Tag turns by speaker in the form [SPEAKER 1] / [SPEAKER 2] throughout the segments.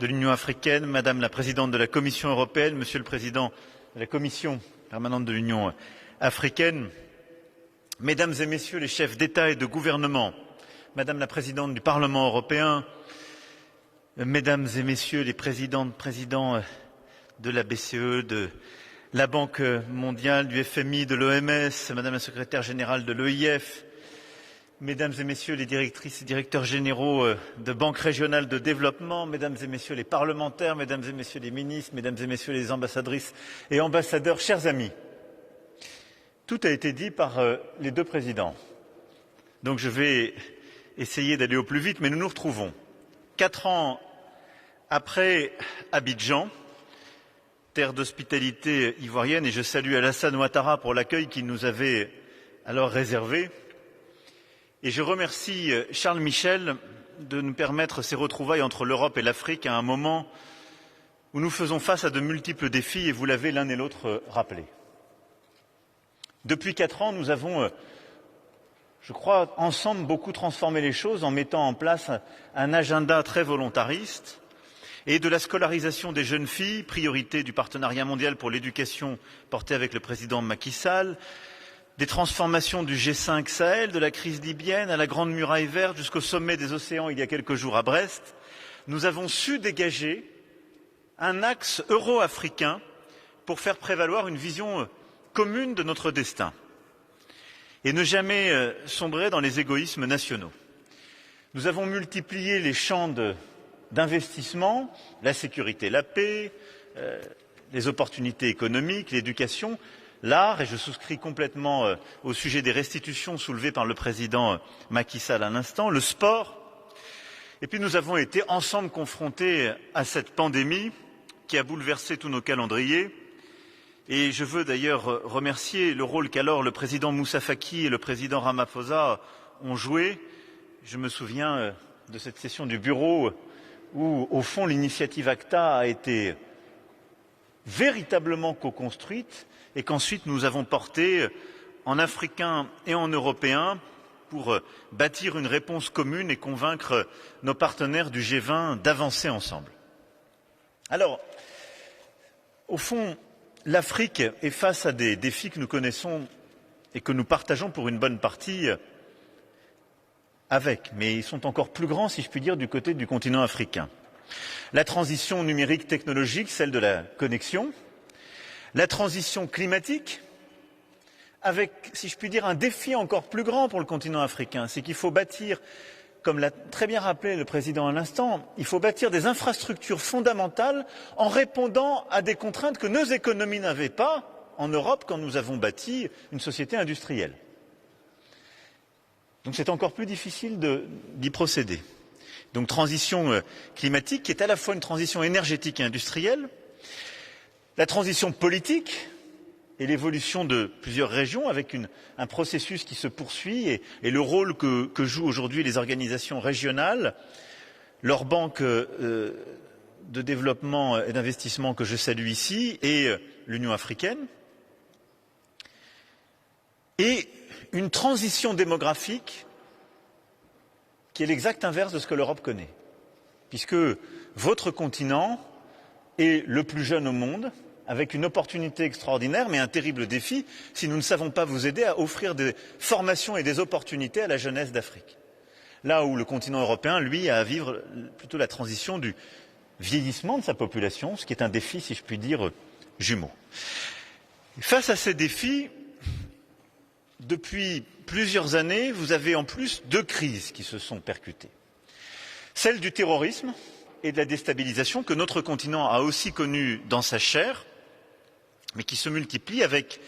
[SPEAKER 1] de l'Union africaine, Madame la Présidente de la Commission européenne, Monsieur le Président de la Commission permanente de l'Union africaine, Mesdames et Messieurs les chefs d'État et de gouvernement, Madame la Présidente du Parlement européen, Mesdames et Messieurs les présidents de la BCE, de la Banque mondiale, du FMI, de l'OMS, Madame la Secrétaire générale de l'OIF, Mesdames et Messieurs les directrices et directeurs généraux de banques régionales de développement, Mesdames et Messieurs les parlementaires, Mesdames et Messieurs les ministres, Mesdames et Messieurs les ambassadrices et ambassadeurs, chers amis, tout a été dit par les deux présidents. Donc je vais essayer d'aller au plus vite, mais nous nous retrouvons 4 ans après Abidjan, terre d'hospitalité ivoirienne, et je salue Alassane Ouattara pour l'accueil qu'il nous avait alors réservé. Et je remercie Charles Michel de nous permettre ces retrouvailles entre l'Europe et l'Afrique à un moment où nous faisons face à de multiples défis, et vous l'avez l'un et l'autre rappelé. Depuis 4 ans, nous avons, je crois, ensemble beaucoup transformé les choses en mettant en place un agenda très volontariste, et de la scolarisation des jeunes filles, priorité du partenariat mondial pour l'éducation porté avec le président Macky Sall, des transformations du G5 Sahel, de la crise libyenne à la Grande Muraille Verte jusqu'au sommet des océans il y a quelques jours à Brest, nous avons su dégager un axe euro-africain pour faire prévaloir une vision commune de notre destin et ne jamais sombrer dans les égoïsmes nationaux. Nous avons multiplié les champs d'investissement, la sécurité, la paix, les opportunités économiques, l'éducation, l'art, et je souscris complètement au sujet des restitutions soulevées par le président Macky Sall à l'instant, le sport. Et puis nous avons été ensemble confrontés à cette pandémie qui a bouleversé tous nos calendriers. Et je veux d'ailleurs remercier le rôle qu'alors le président Moussa Faki et le président Ramaphosa ont joué. Je me souviens de cette session du bureau où, au fond, l'initiative ACTA a été véritablement co-construite et qu'ensuite nous avons porté en africain et en européen pour bâtir une réponse commune et convaincre nos partenaires du G20 d'avancer ensemble. Alors, au fond, l'Afrique est face à des défis que nous connaissons et que nous partageons pour une bonne partie avec, mais ils sont encore plus grands, si je puis dire, du côté du continent africain. La transition numérique technologique, celle de la connexion, la transition climatique, avec, si je puis dire, un défi encore plus grand pour le continent africain, c'est qu'il faut bâtir, comme l'a très bien rappelé le président à l'instant, il faut bâtir des infrastructures fondamentales en répondant à des contraintes que nos économies n'avaient pas en Europe quand nous avons bâti une société industrielle. Donc c'est encore plus difficile d'y procéder. Donc transition climatique qui est à la fois une transition énergétique et industrielle, la transition politique et l'évolution de plusieurs régions avec un processus qui se poursuit et le rôle que jouent aujourd'hui les organisations régionales, leurs banques de développement et d'investissement que je salue ici et l'Union africaine, et une transition démographique qui est l'exact inverse de ce que l'Europe connaît, puisque votre continent est le plus jeune au monde, avec une opportunité extraordinaire, mais un terrible défi si nous ne savons pas vous aider à offrir des formations et des opportunités à la jeunesse d'Afrique. Là où le continent européen, lui, a à vivre plutôt la transition du vieillissement de sa population, ce qui est un défi, si je puis dire, jumeau. Face à ces défis, depuis plusieurs années, vous avez en plus 2 crises qui se sont percutées. Celle du terrorisme et de la déstabilisation que notre continent a aussi connue dans sa chair, mais qui se multiplient avec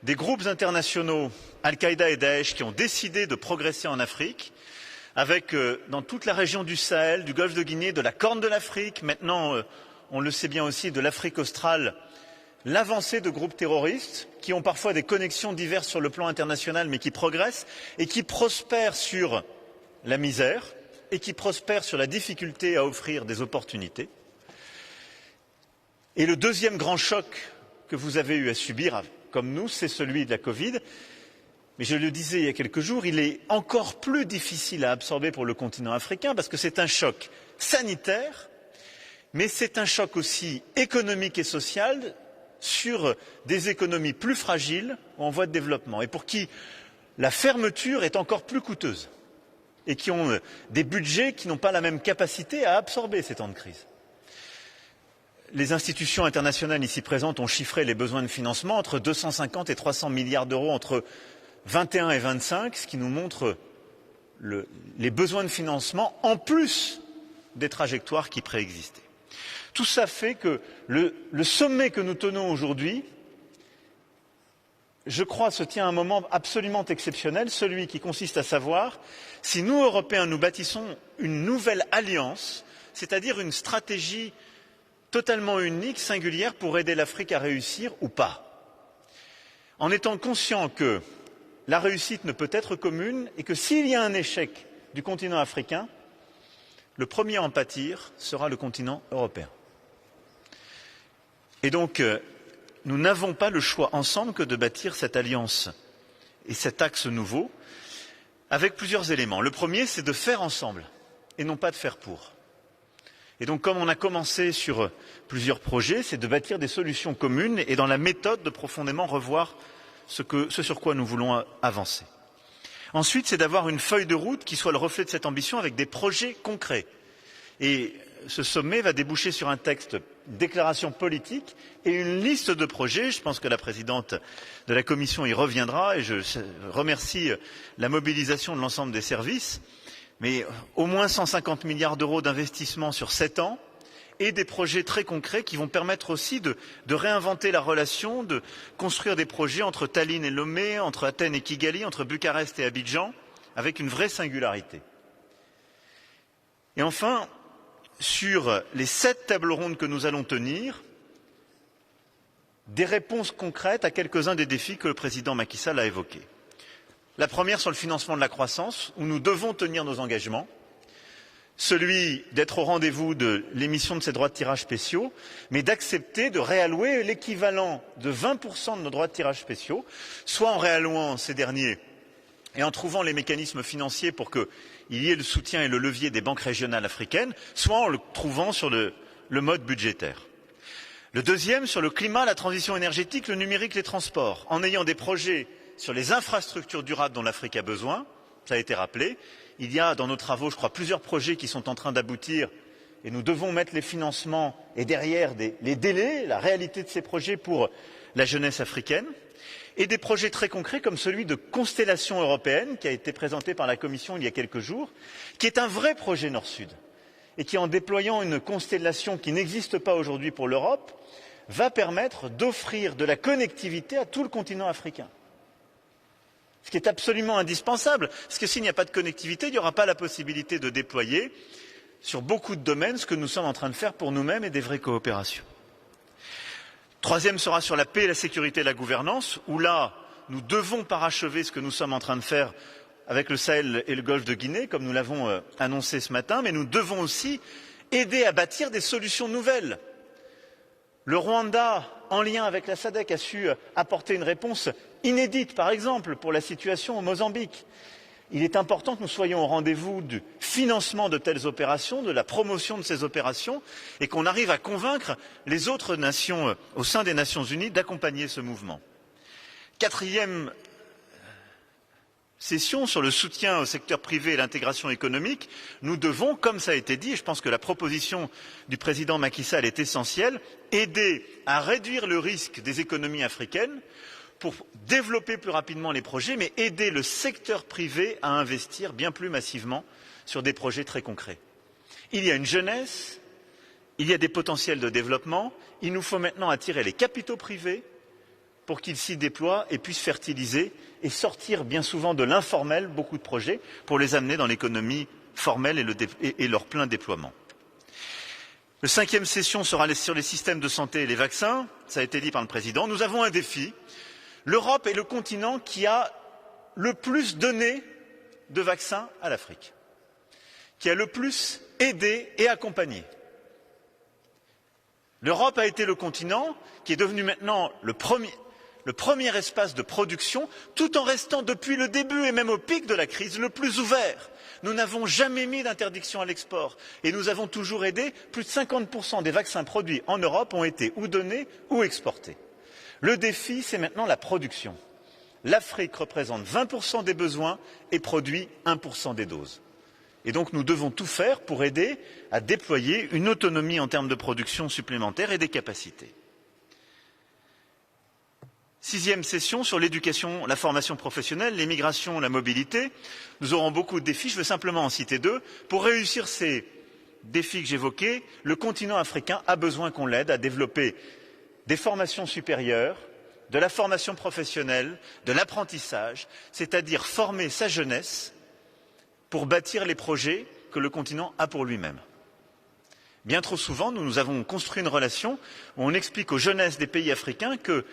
[SPEAKER 1] des groupes internationaux, Al-Qaïda et Daesh, qui ont décidé de progresser en Afrique, avec dans toute la région du Sahel, du Golfe de Guinée, de la Corne de l'Afrique, maintenant, on le sait bien aussi, de l'Afrique australe, l'avancée de groupes terroristes qui ont parfois des connexions diverses sur le plan international, mais qui progressent et qui prospèrent sur la misère et qui prospèrent sur la difficulté à offrir des opportunités. Et le deuxième grand choc que vous avez eu à subir, comme nous, c'est celui de la Covid. Mais je le disais il y a quelques jours, il est encore plus difficile à absorber pour le continent africain parce que c'est un choc sanitaire mais c'est un choc aussi économique et social sur des économies plus fragiles ou en voie de développement et pour qui la fermeture est encore plus coûteuse et qui ont des budgets qui n'ont pas la même capacité à absorber ces temps de crise. Les institutions internationales ici présentes ont chiffré les besoins de financement entre 250 et 300 milliards d'euros entre 21 et 25, ce qui nous montre les besoins de financement en plus des trajectoires qui préexistaient. Tout ça fait que le sommet que nous tenons aujourd'hui, je crois, se tient à un moment absolument exceptionnel, celui qui consiste à savoir si nous, Européens, nous bâtissons une nouvelle alliance, c'est-à-dire une stratégie totalement unique, singulière, pour aider l'Afrique à réussir ou pas. En étant conscient que la réussite ne peut être commune et que s'il y a un échec du continent africain, le premier à en pâtir sera le continent européen. Et donc, nous n'avons pas le choix ensemble que de bâtir cette alliance et cet axe nouveau avec plusieurs éléments. Le premier, c'est de faire ensemble et non pas de faire pour. Et donc, comme on a commencé sur plusieurs projets, c'est de bâtir des solutions communes et dans la méthode de profondément revoir ce sur quoi nous voulons avancer. Ensuite, c'est d'avoir une feuille de route qui soit le reflet de cette ambition avec des projets concrets. Et ce sommet va déboucher sur un texte, déclaration politique et une liste de projets. Je pense que la présidente de la Commission y reviendra et je remercie la mobilisation de l'ensemble des services. Mais au moins 150 milliards d'euros d'investissement sur 7 ans et des projets très concrets qui vont permettre aussi de réinventer la relation, de construire des projets entre Tallinn et Lomé, entre Athènes et Kigali, entre Bucarest et Abidjan, avec une vraie singularité. Et enfin, sur les 7 tables rondes que nous allons tenir, des réponses concrètes à quelques-uns des défis que le président Macky Sall a évoqués. La première sur le financement de la croissance, où nous devons tenir nos engagements, celui d'être au rendez-vous de l'émission de ces droits de tirage spéciaux, mais d'accepter de réallouer l'équivalent de 20% de nos droits de tirage spéciaux, soit en réallouant ces derniers et en trouvant les mécanismes financiers pour qu'il y ait le soutien et le levier des banques régionales africaines, soit en le trouvant sur le mode budgétaire. Le deuxième, sur le climat, la transition énergétique, le numérique, les transports, en ayant des projets sur les infrastructures durables dont l'Afrique a besoin, ça a été rappelé. Il y a dans nos travaux, je crois, plusieurs projets qui sont en train d'aboutir et nous devons mettre les financements et derrière les délais, la réalité de ces projets pour la jeunesse africaine. Et des projets très concrets comme celui de Constellation européenne qui a été présenté par la Commission il y a quelques jours, qui est un vrai projet Nord-Sud et qui, en déployant une constellation qui n'existe pas aujourd'hui pour l'Europe, va permettre d'offrir de la connectivité à tout le continent africain. Ce qui est absolument indispensable, parce que s'il n'y a pas de connectivité, il n'y aura pas la possibilité de déployer sur beaucoup de domaines ce que nous sommes en train de faire pour nous-mêmes et des vraies coopérations. Troisième sera sur la paix, la sécurité et la gouvernance, où là, nous devons parachever ce que nous sommes en train de faire avec le Sahel et le Golfe de Guinée, comme nous l'avons annoncé ce matin, mais nous devons aussi aider à bâtir des solutions nouvelles. Le Rwanda, en lien avec la SADC, a su apporter une réponse inédite, par exemple, pour la situation au Mozambique. Il est important que nous soyons au rendez-vous du financement de telles opérations, de la promotion de ces opérations, et qu'on arrive à convaincre les autres nations au sein des Nations Unies d'accompagner ce mouvement. Quatrième session sur le soutien au secteur privé et l'intégration économique, nous devons, comme ça a été dit, et je pense que la proposition du président Macky Sall est essentielle, aider à réduire le risque des économies africaines pour développer plus rapidement les projets, mais aider le secteur privé à investir bien plus massivement sur des projets très concrets. Il y a une jeunesse, il y a des potentiels de développement, il nous faut maintenant attirer les capitaux privés pour qu'ils s'y déploient et puissent fertiliser et sortir bien souvent de l'informel beaucoup de projets pour les amener dans l'économie formelle et leur plein déploiement. La cinquième session sera sur les systèmes de santé et les vaccins, ça a été dit par le président. Nous avons un défi. L'Europe est le continent qui a le plus donné de vaccins à l'Afrique, qui a le plus aidé et accompagné. L'Europe a été le continent qui est devenu maintenant le premier espace de production, tout en restant depuis le début et même au pic de la crise le plus ouvert. Nous n'avons jamais mis d'interdiction à l'export et nous avons toujours aidé. Plus de 50% des vaccins produits en Europe ont été ou donnés ou exportés. Le défi, c'est maintenant la production. L'Afrique représente 20% des besoins et produit 1% des doses. Et donc nous devons tout faire pour aider à déployer une autonomie en termes de production supplémentaire et des capacités. 6e session sur l'éducation, la formation professionnelle, les migrations, la mobilité. Nous aurons beaucoup de défis, je veux simplement en citer 2. Pour réussir ces défis que j'évoquais, le continent africain a besoin qu'on l'aide à développer des formations supérieures, de la formation professionnelle, de l'apprentissage, c'est-à-dire former sa jeunesse pour bâtir les projets que le continent a pour lui-même. Bien trop souvent, nous avons construit une relation où on explique aux jeunesses des pays africains que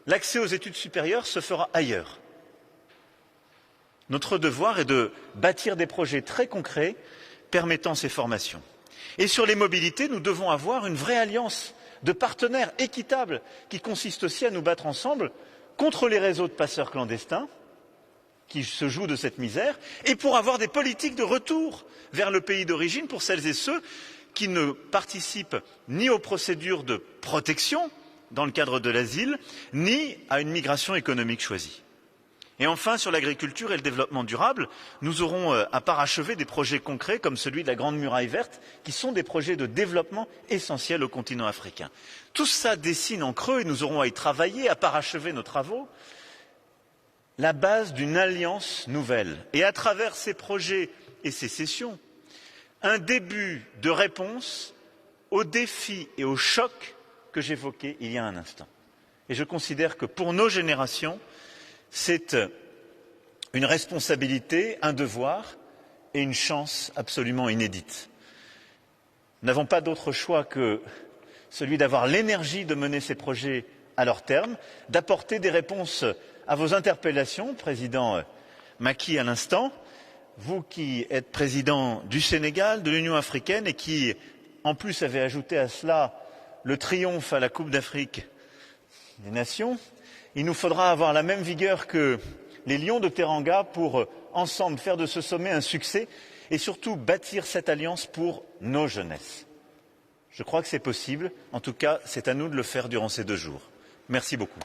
[SPEAKER 1] l'accès aux études supérieures se fera ailleurs. Notre devoir est de bâtir des projets très concrets permettant ces formations. Et sur les mobilités, nous devons avoir une vraie alliance de partenaires équitables qui consiste aussi à nous battre ensemble contre les réseaux de passeurs clandestins qui se jouent de cette misère et pour avoir des politiques de retour vers le pays d'origine pour celles et ceux qui ne participent ni aux procédures de protection dans le cadre de l'asile, ni à une migration économique choisie. Et enfin, sur l'agriculture et le développement durable, nous aurons à parachever des projets concrets comme celui de la Grande Muraille Verte, qui sont des projets de développement essentiels au continent africain. Tout ça dessine en creux, et nous aurons à y travailler, à parachever nos travaux, la base d'une alliance nouvelle. Et à travers ces projets et ces sessions, un début de réponse aux défis et aux chocs que j'évoquais il y a un instant. Et je considère que pour nos générations, c'est une responsabilité, un devoir et une chance absolument inédite. Nous n'avons pas d'autre choix que celui d'avoir l'énergie de mener ces projets à leur terme, d'apporter des réponses à vos interpellations, Président Macky à l'instant, vous qui êtes président du Sénégal, de l'Union africaine et qui, en plus, avez ajouté à cela le triomphe à la Coupe d'Afrique des Nations. Il nous faudra avoir la même vigueur que les Lions de Teranga pour, ensemble, faire de ce sommet un succès et surtout bâtir cette alliance pour nos jeunesses. Je crois que c'est possible. En tout cas, c'est à nous de le faire durant ces 2 jours. Merci beaucoup.